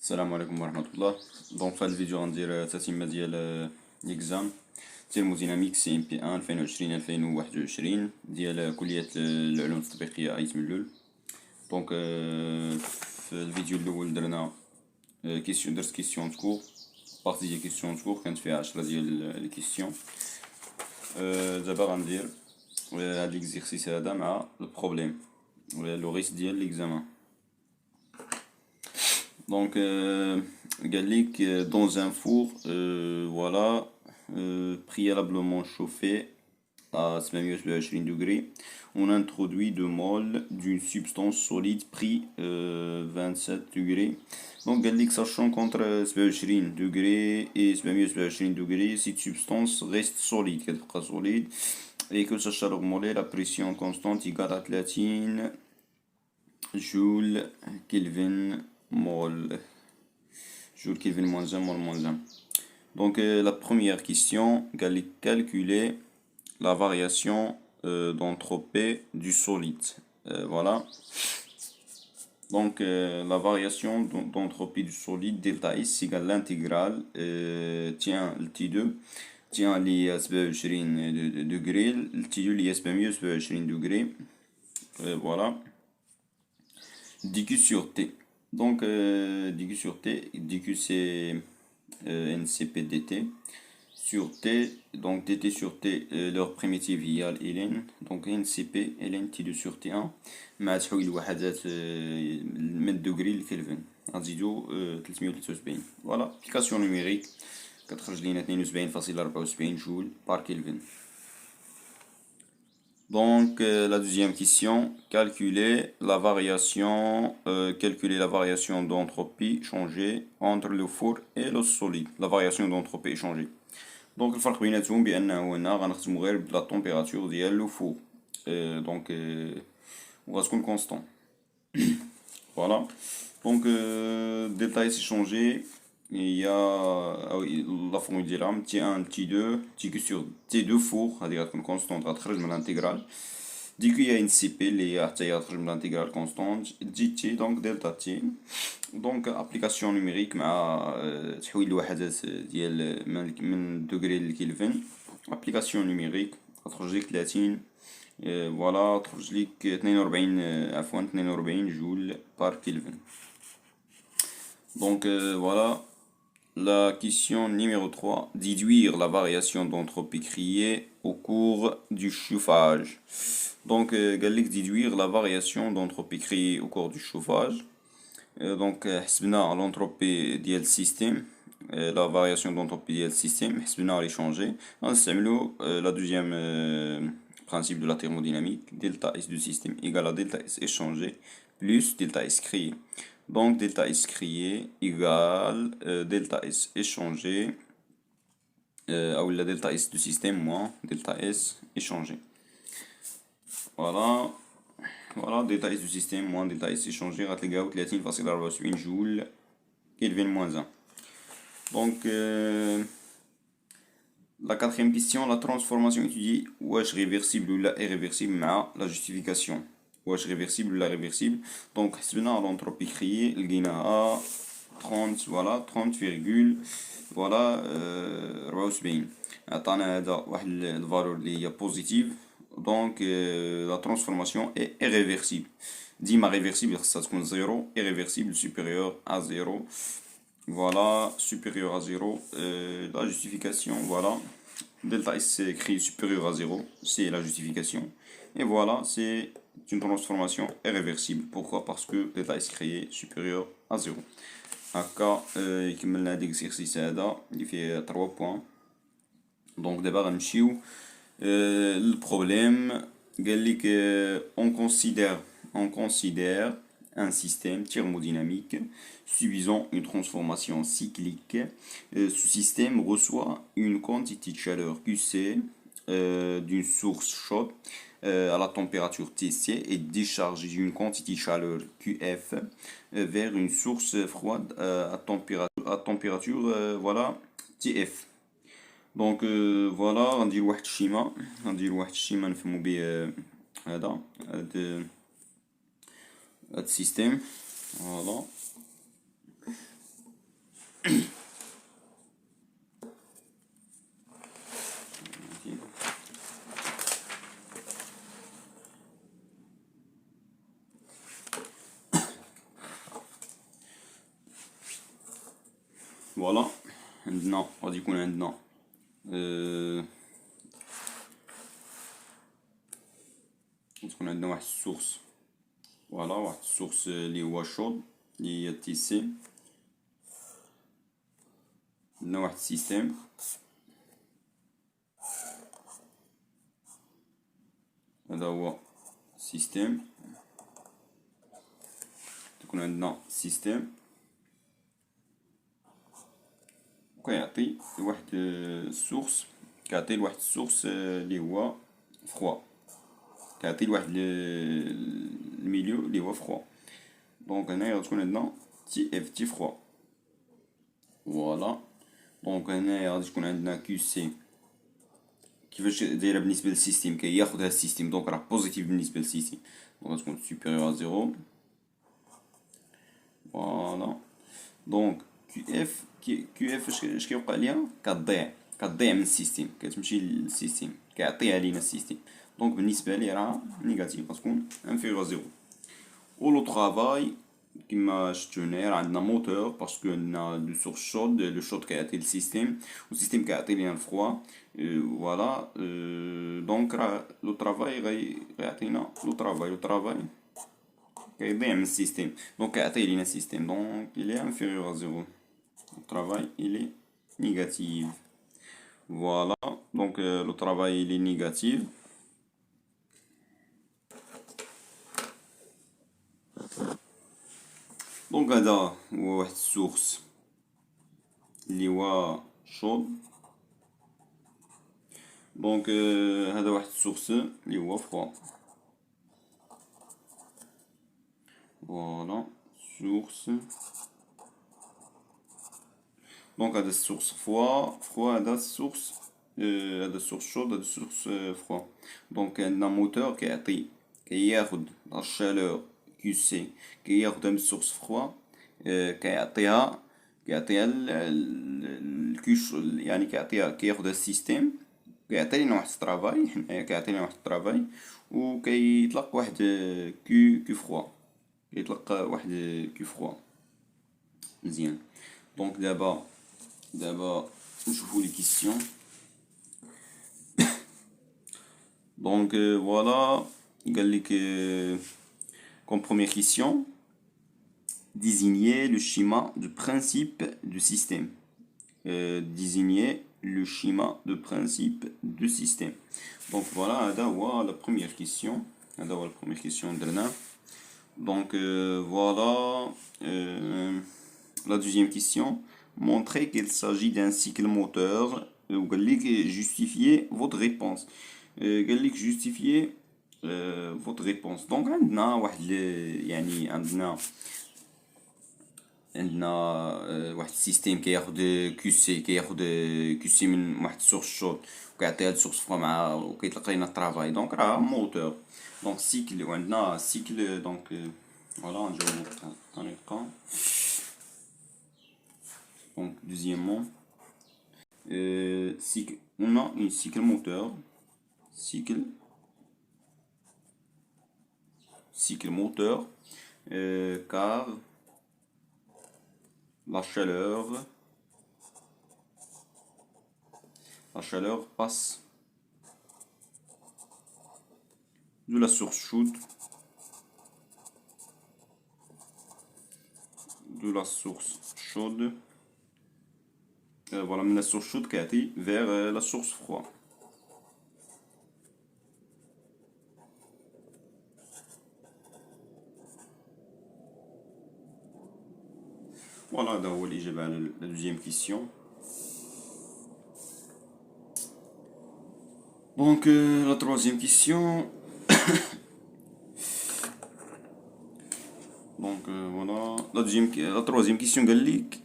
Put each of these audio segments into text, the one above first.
السلام عليكم ورحمة الله. دونك في هذا الفيديو غندير تتمة ديال ليكزام تيرموديناميك سي ام بي ان 2020 ديال كلية العلوم التطبيقية ايت ملول. دونك في الفيديو الأول درنا درت كيسيون تكور، بارتي ديال كيسيون تكور كانت فيها 10 ديال لي كيسيون. دابا غندير هاد ليكزيرسيس هذا مع البروبليم لو ريس ديال ليكزامان. Donc, dans un four, voilà, préalablement chauffé à 120 degrés, on introduit 2 moles d'une substance solide pris 27 degrés. Donc, sachant qu'entre 120 degrés et 120 degrés, cette substance reste solide, et que sa chaleur molaire, la pression constante égale à 30 joules Kelvin mol. Joule Kelvin moins 1, mol moins 1. Donc la première question, calculer la variation d'entropie du solide. Voilà. Donc la variation d'entropie du solide delta S égale l'intégrale tiens le T2 tiens li 27 degrés, le T2 li 727 degrés. Voilà. dq sur T. Donc, dq sur T, dq c'est NCP dt sur T, donc dt sur T, leur primitive هي ln, donc NCP ln T2 sur T1 مع تحويل الوحدات من degrés لكلفن غنزيدو 373. فوالا ابليكاسيون نيميريك كتخرج لينا 72.74 جول بار كلفن. Donc, la deuxième question, calculer la variation d'entropie changée entre le four et le solide. La variation d'entropie changée. Donc, الفرق بيناتهم بأنه هنا غنخدمو غير بلا température ديال لو فور. Donc, وغتكون constant. Voilà. Donc, delta S changé. Il y a la formule ديالها T1 T2 dq sur T2 four هذه غتكون كونستونت غتخرج من الانتيغرال دي كي هي ان سي بي اللي هي حتى هي غتخرج من الانتيغرال كونستونت دي تي دونك دلتا تي. دونك ابليكاسيون نيميريك مع تحويل الوحدات ديال من دوغري لكلفن. ابليكاسيون نيميريك غتخرج لك 30 فوالا تخرج لك 42 جول بار كلفن. Donc voilà. La question numéro 3, déduire la variation d'entropie créée au cours du chauffage. Donc, déduire la variation d'entropie créée au cours du chauffage. Donc, حسبنا l'entropie ديال السيستم, la variation d'entropie ديال السيستم, حسبنا les changer. غنستعملو la deuxième principe de la thermodynamique, delta S du système égale à delta S échangé plus delta S créé. Donc delta S créé égale delta S échangé ou la delta S du système moins delta S échangé. Voilà. Voilà, delta S du système moins delta S échangé غتلقاو 30.74 جول Kelvin moins 1. Donc la quatrième question, la transformation étudiée, واش réversible ou la irréversible مع la justification. واش réversible ou la réversible. Donc حسبنا l'entropie créée لقيناها 30 voilà 30 voilà 74 عطانا هذا واحد الفالور اللي هي بوزيتيف. Donc la transformation est irréversible. ديما réversible خصها تكون 0 irréversible supérieur à 0. Voilà, supérieur à 0. La justification, voilà. Delta S c'est écrit supérieur à 0, c'est la justification. Et voilà, c'est une transformation irréversible. Pourquoi? Parce que delta S créé supérieur à 0. هكا يكملنا هاد l'exercice هذا اللي فيه 3 points. Donc دابا غنمشيو للبروبليم. قالك on considère un système thermodynamique subissant une transformation cyclique. Ce système reçoit une quantité de chaleur QC d'une source chaude à la température Tc et déchargée d'une quantité de chaleur QF vers une source froide à température voilà Tf. Donc voilà غندير واحد الشيما نفهمو به هذا السيستم. Voilà. فوالا عندنا غادي يكون عندنا تكون عندنا واحد السورس، فوالا واحد السورس اللي هو شود اللي هي تي سي. عندنا واحد السيستيم، هذا هو سيستيم. تكون عندنا سيستيم وكيعطي لواحد السورس، كيعطي لواحد السورس اللي هو فخوا، كيعطي لواحد الميليو اللي هو فخوا. دونك هنايا غتكون عندنا تي اف تي فخوا. فوالا دونك هنايا غادي تكون عندنا كيو سي كيفاش دايره بالنسبه للسيستيم، كياخد هاد السيستيم دونك راه بوزيتيف بالنسبه للسيستيم، دونك غتكون سوبيريور ا زيرو. فوالا دونك كيو اف اش كيوقع ليها، كتضيع من السيستيم، كتمشي للسيستيم كيعطيها لينا السيستيم، دونك بالنسبه ليه راه نيجاتيف، غتكون انفيريور زيرو. و لو طرافاي كيما شفتو هنايا راه عندنا موتور باسكو عندنا لو سورس شود، لو شود كيعطي للسيستيم والسيستيم كيعطي لينا الفخوا. فوالا دونك راه لو طرافاي غيعطينا لو طرافاي كيضيع من السيستيم، دونك كيعطي لينا السيستيم، دونك il est inférieur à zéro. Le travail il est négatif. Voilà, donc le travail il est négatif. دونك هذا هو واحد السورس اللي هو شود، دونك هذا واحد السورس اللي هو فخوا. فوالا سورس، دونك هذا السورس فخوا هذا السورس هذا السورس شود، هذا السورس فخوا. دونك عندنا موتور كياخد لا شالور كيو سي، كياخدها من السورس فخوا، كيعطيها الكيش، يعني كياخدها السيستيم، كيعطي لنا واحد الطرافاي، حنايا كيعطي لنا واحد الطرافاي و كيطلق واحد كيو فخوا، كيطلق واحد كيو فخوا. مزيان دونك دابا نشوفو لي كيسيون. دونك فوالا قالك comme première question, désigner le schéma de principe du système. Désigner le schéma de principe du système. Donc voilà, هذا هو la première question. هذا هو la première question درنا. Donc voilà la deuxième question. Montrez qu'il s'agit d'un cycle moteur. وقال لك justifier votre réponse. قال لك justifier votre réponse. دونك عندنا واحد يعني عندنا واحد السيستيم كياخد كيو سي من واحد السورس شود وكيعطيها لسورس فخوا مع وكيطلق لينا الطرافاي، دونك راه موتور. دونك سيكل وعندنا سيكل، دونك فوالا نجاوبو بطريقة. دونك دوزيامون cycle, on a un cycle moteur, cycle moteur, car la chaleur passe de la source chaude, voilà, من la source chaude كيعطي vers la source froide. Voilà, هذا هو الإجابة على la deuxième question. Donc la troisième question. Donc voilà, la troisième question قال لك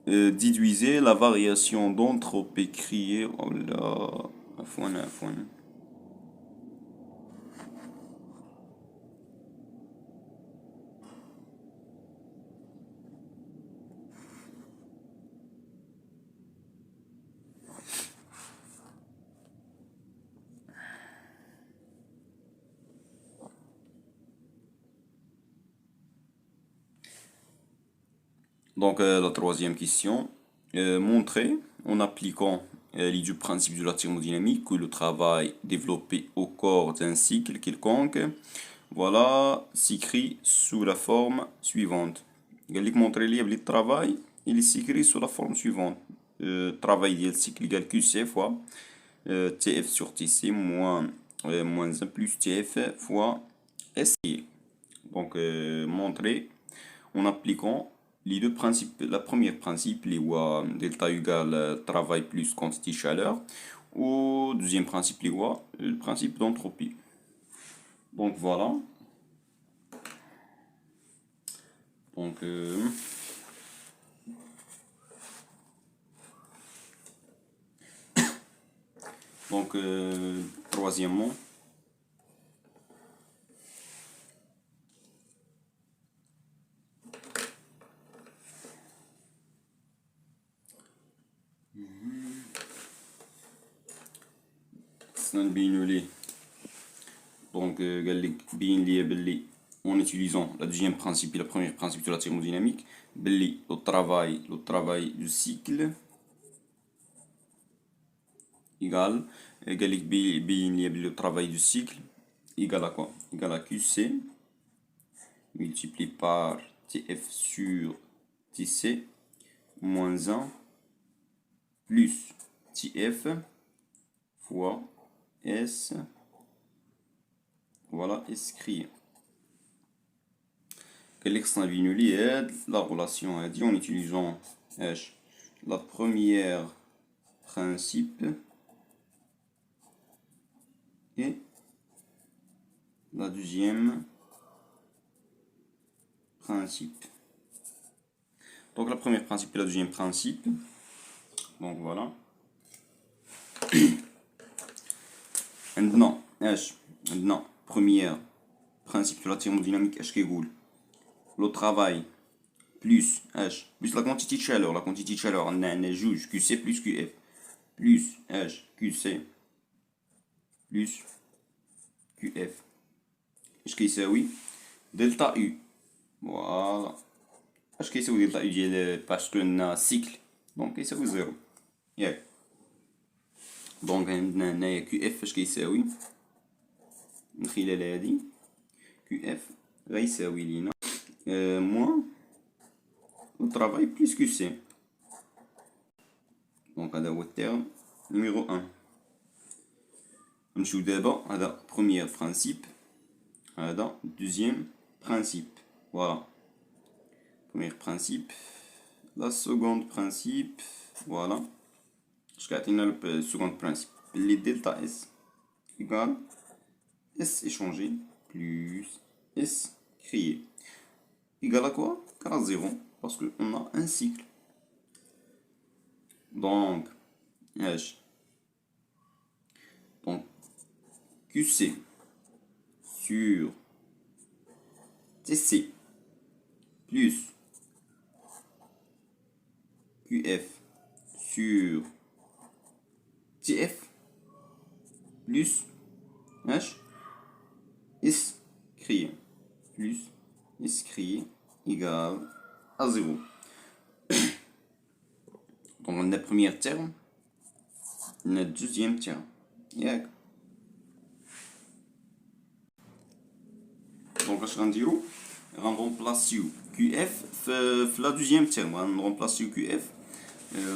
déduisez la variation d'entropie créée. Oh là, عفوا. Donc la troisième question. montrer en appliquant les deux principes de la thermodynamique que le travail développé au corps d'un cycle quelconque, voilà, s'écrit sous la forme suivante. قال لك montrer le travail, il s'écrit sous la forme suivante. Travail du cycle égale QC fois TF sur TC moins 1 plus TF fois SI. Donc, montrer en appliquant les deux principes. Le premier principe, les lois delta égale travail plus quantité chaleur. Au deuxième principe, les lois, le principe d'entropie. Donc, voilà. Donc, troisièmement, donc en utilisant le deuxième principe et le premier principe de la thermodynamique, le travail du cycle égal le travail du cycle égal à quoi? Égal à QC multiplié par TF sur TC moins 1 plus TF fois S. Voilà, écrit. Quel extravinuli est la relation à dire en utilisant H. La première principe et la deuxième principe. Donc la première principe et la deuxième principe. Donc voilà. Maintenant, H. Maintenant, première principe de la thermodynamique H qui roule. Le travail plus H plus la quantité de chaleur. La quantité de chaleur, on a juge QC plus QF plus H QC plus QF. H qui c'est oui delta U. Voilà. H qui c'est delta U parce qu'on a cycle. Donc il c'est 0. Yeah. Donc on a QF H qui c'est oui. نخيل هذه QF غيساوي لينا moins le travail plus QC. Donc هذا هو الترم numéro 1. نمشيو دابا هذا premier principe هذا deuxième principe. Voilà. Premier principe. La seconde principe. Voilà. Je vais le second principe. Les delta S égale S échangé plus S créé. Égal à quoi? Égal à 0. Parce qu'on a un cycle. Donc, H. Donc, QC sur TC plus QF sur TF plus H S créé plus S créé égale à 0. Donc on a le premier terme, on a le deuxième terme. Yeah. Donc je vais on remplace QF la deuxième terme. On remplace QF.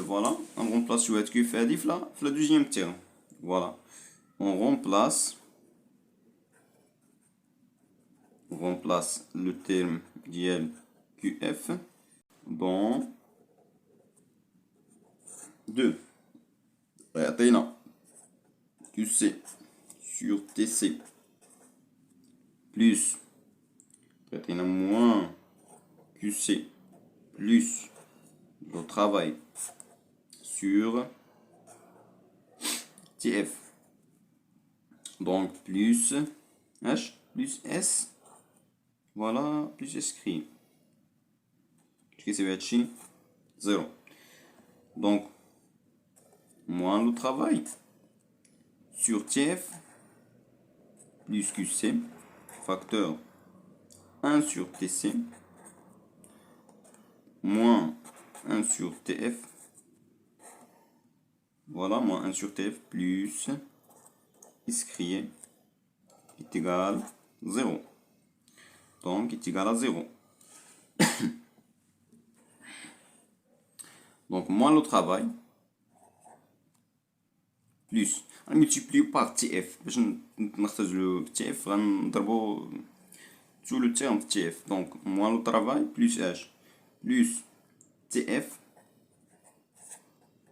Voilà. On remplace QF la deuxième terme. Voilà. On remplace le terme d'IL QF dans 2. QC sur TC plus moins QC plus le travail sur TF. Donc plus H plus S. Voilà, plus écrit. Qu'est-ce que ça va être? 0. Donc, moins le travail sur TF plus QC, facteur 1 sur TC, moins 1 sur TF, voilà, moins 1 sur TF plus iscrié est égal à 0. Donc, est égal à 0. Donc, moins le travail, plus. On multiplie par TF. باش نختزلو TF غنضربو tout le terme TF. Donc, moins le travail, plus H. Plus TF,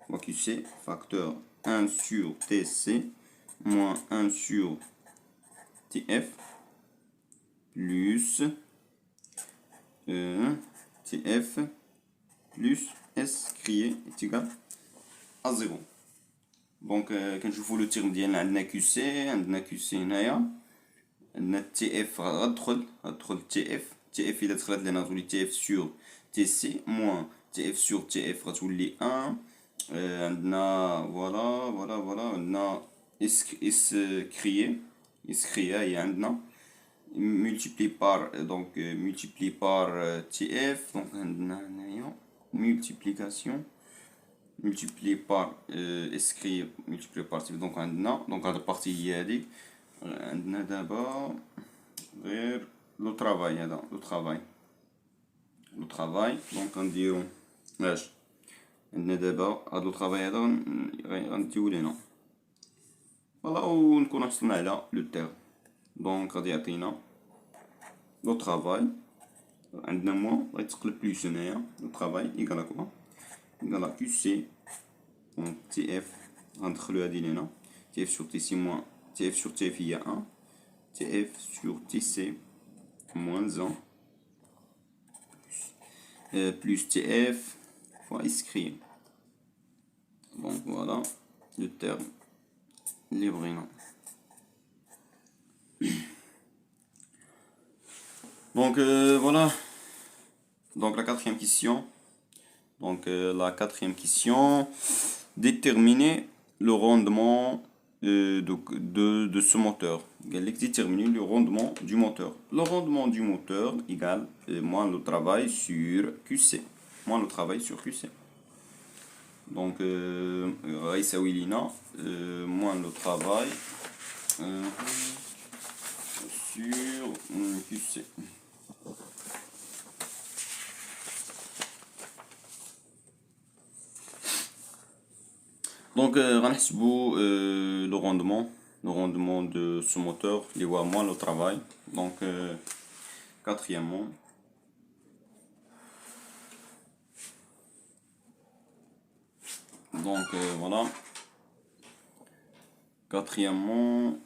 fois QC, facteur 1 sur TC, moins 1 sur TF, plus TF, plus S crié est égal à 0. Donc, quand je vous le terme ديالنا عندنا QC, عندنا QC هنايا, عندنا TF غتدخل TF إلا دخلت لنا تولي TF sur TC, moins TF sur TF غتولي 1. عندنا فوالا عندنا اس كريي هي عندنا multiplié par multiplié par TF. donc عندنا هنايا multiplication multiplié par اس كريي multiplié par TF. donc عندنا donc هاد البارتي هي هاديك. عندنا دابا غير لو طرافاي هذا لو طرافاي دونك غنديرو اش عندنا دابا هاد لو طرافاي هذا غنديو لينا فوالا ونكون حصلنا على لو تيرم. دونك غادي يعطينا لو طرافاي عندنا موان غيتقلب بلوس هنايا لو طرافاي ايكال كوا ايكال كيو سي دونك تي اف غندخلو هادي لينا تي اف سور تي سي موان تي اف سور تي اف هي 1 تي اف سور تي سي moins 1 plus TF fois inscrit. Donc voilà le terme libre. Donc voilà. Donc la quatrième question. Donc la quatrième question. Déterminer le rendement de ce moteur. Déterminer le rendement du moteur. Le rendement du moteur égale moins le travail sur QC. Moins le travail sur QC. Donc, moins le travail sur QC. Donc, le rendement de ce moteur, il voit moins le travail. Donc, quatrièmement, donc voilà. Quatrièmement,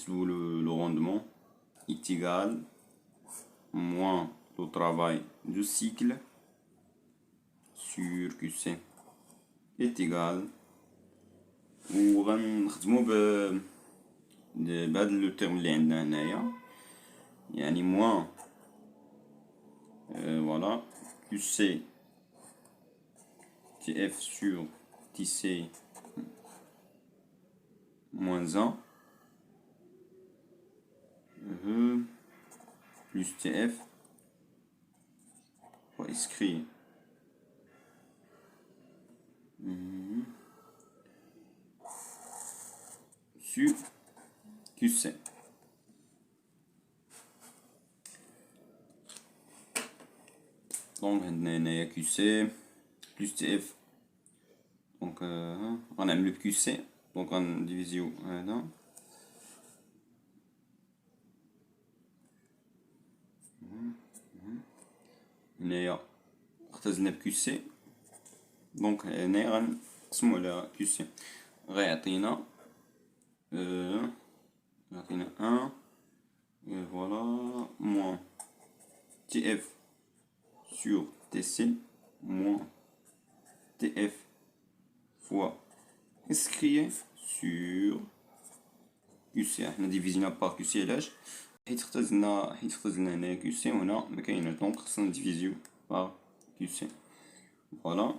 le rendement est égal moins le travail du cycle sur QC est égal وغنخدمو بهذا لو تيرم اللي عندنا هنايا يعني moins voilà QC TF sur TC moins 1 plus TF inscrit sur QC. Donc هنايا QC plus TF donc غنعملو QC donc غنديفيزيو هذا هنايا اختزلنا بQC دونك هنايا غنقسمو على QC غيعطينا يعطينا 1 فوالا moins TF sur TC moins TF fois inscrit sur QC. حنا ديفيزينا بار QC علاش حيت اختزلنا هنايا QC وهنا مكايناش دونك خصنا نديفيزيو بار QC. فوالا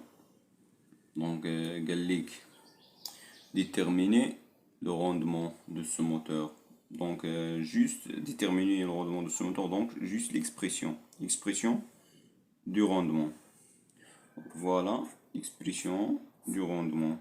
دونك قالك déterminer le rendement de ce moteur Donc, juste déterminer le rendement de ce moteur, donc juste l'expression. L'expression du rendement. Donc, voilà, expression du rendement.